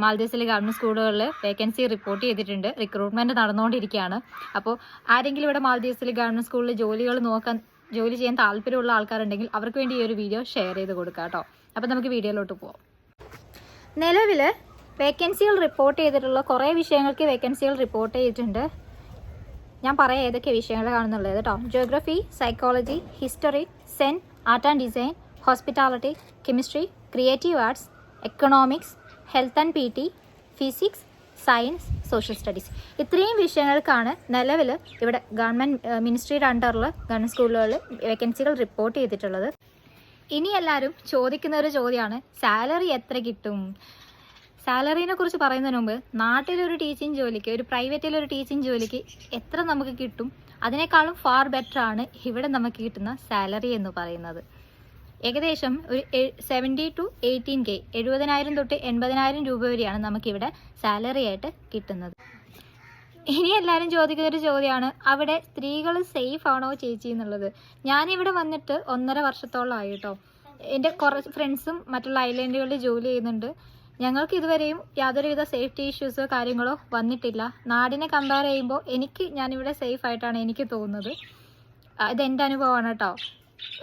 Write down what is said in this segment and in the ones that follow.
മാൽദീവ്സിലെ government സ്കൂളുകളിൽ vacancy report ചെയ്തിട്ടുണ്ട്. Recruitment നടന്നുകൊണ്ടിരിക്കുകയാണ്. അപ്പോൾ ആരെങ്കിലും ഇവിടെ മാൽദീവ്സിലെ ഗവൺമെൻറ് സ്കൂളിൽ ജോലി ചെയ്യാൻ താല്പര്യമുള്ള ആൾക്കാരുണ്ടെങ്കിൽ അവർക്ക് വേണ്ടി ഈ ഒരു വീഡിയോ ഷെയർ ചെയ്ത് കൊടുക്കാം കേട്ടോ. അപ്പോൾ നമുക്ക് വീഡിയോയിലോട്ട് പോകാം. നിലവിൽ വേക്കൻസികൾ റിപ്പോർട്ട് ചെയ്തിട്ടുള്ള കുറേ വിഷയങ്ങൾക്ക് വേക്കൻസികൾ റിപ്പോർട്ട് ചെയ്തിട്ടുണ്ട്. ഞാൻ പറയാം ഏതൊക്കെ വിഷയങ്ങൾ കാണുന്നുള്ളത് കേട്ടോ. ജിയോഗ്രഫി, സൈക്കോളജി, ഹിസ്റ്ററി, സെൻ, art and design, hospitality, chemistry, creative arts, economics, health and PT, physics, science, social studies. ഇത്രയും വിഷയങ്ങൾക്കാണ് നിലവിൽ ഇവിടെ ഗവൺമെൻറ് മിനിസ്ട്രിയുടെ അണ്ടറിൽ ഗവൺമെൻറ് സ്കൂളുകളിൽ വേക്കൻസികൾ റിപ്പോർട്ട് ചെയ്തിട്ടുള്ളത്. ഇനി എല്ലാവരും ചോദിക്കുന്ന ഒരു ചോദ്യമാണ്, സാലറി എത്ര കിട്ടും? സാലറിനെ കുറിച്ച് പറയുന്നതിന് മുമ്പ് നാട്ടിലൊരു ടീച്ചിങ് ജോലിക്ക്, ഒരു പ്രൈവറ്റിലൊരു ടീച്ചിങ് ജോലിക്ക് എത്ര നമുക്ക് കിട്ടും, അതിനേക്കാളും ഫാർ ബെറ്റർ ആണ് ഇവിടെ നമുക്ക് കിട്ടുന്ന സാലറി എന്ന് പറയുന്നത്. ഏകദേശം ഒരു 70 to 18K, 70,000 തൊട്ട് 80,000 രൂപ വരെയാണ് നമുക്കിവിടെ സാലറി ആയിട്ട് കിട്ടുന്നത്. ഇനി എല്ലാവരും ചോദിക്കുന്നൊരു ചോദ്യമാണ്, അവിടെ സ്ത്രീകൾ സേഫ് ആണോ ചേച്ചി എന്നുള്ളത്. ഞാനിവിടെ വന്നിട്ട് 1.5 വർഷത്തോളമായി കേട്ടോ. എൻ്റെ കുറച്ച് ഫ്രണ്ട്സും മറ്റുള്ള ഐലൻഡുകളിൽ ജോലി ചെയ്യുന്നുണ്ട്. ഞങ്ങൾക്ക് ഇതുവരെയും യാതൊരുവിധ സേഫ്റ്റി ഇഷ്യൂസോ കാര്യങ്ങളോ വന്നിട്ടില്ല. നാടിനെ കമ്പയർ ചെയ്യുമ്പോൾ ഞാനിവിടെ സേഫ് ആയിട്ടാണ് എനിക്ക് തോന്നുന്നത്. ഇതെൻ്റെ അനുഭവമാണ് കേട്ടോ.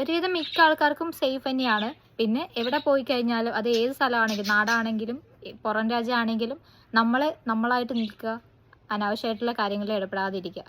ഒരുവിധം മിക്ക ആൾക്കാർക്കും സേഫ് തന്നെയാണ്. പിന്നെ എവിടെ പോയി കഴിഞ്ഞാലും, അത് ഏത് സ്ഥലമാണെങ്കിലും, നാടാണെങ്കിലും പുറം രാജ്യമാണെങ്കിലും, നമ്മളായിട്ട് നിൽക്കുക, അനാവശ്യമായിട്ടുള്ള കാര്യങ്ങളിൽ ഇടപെടാതിരിക്കുക.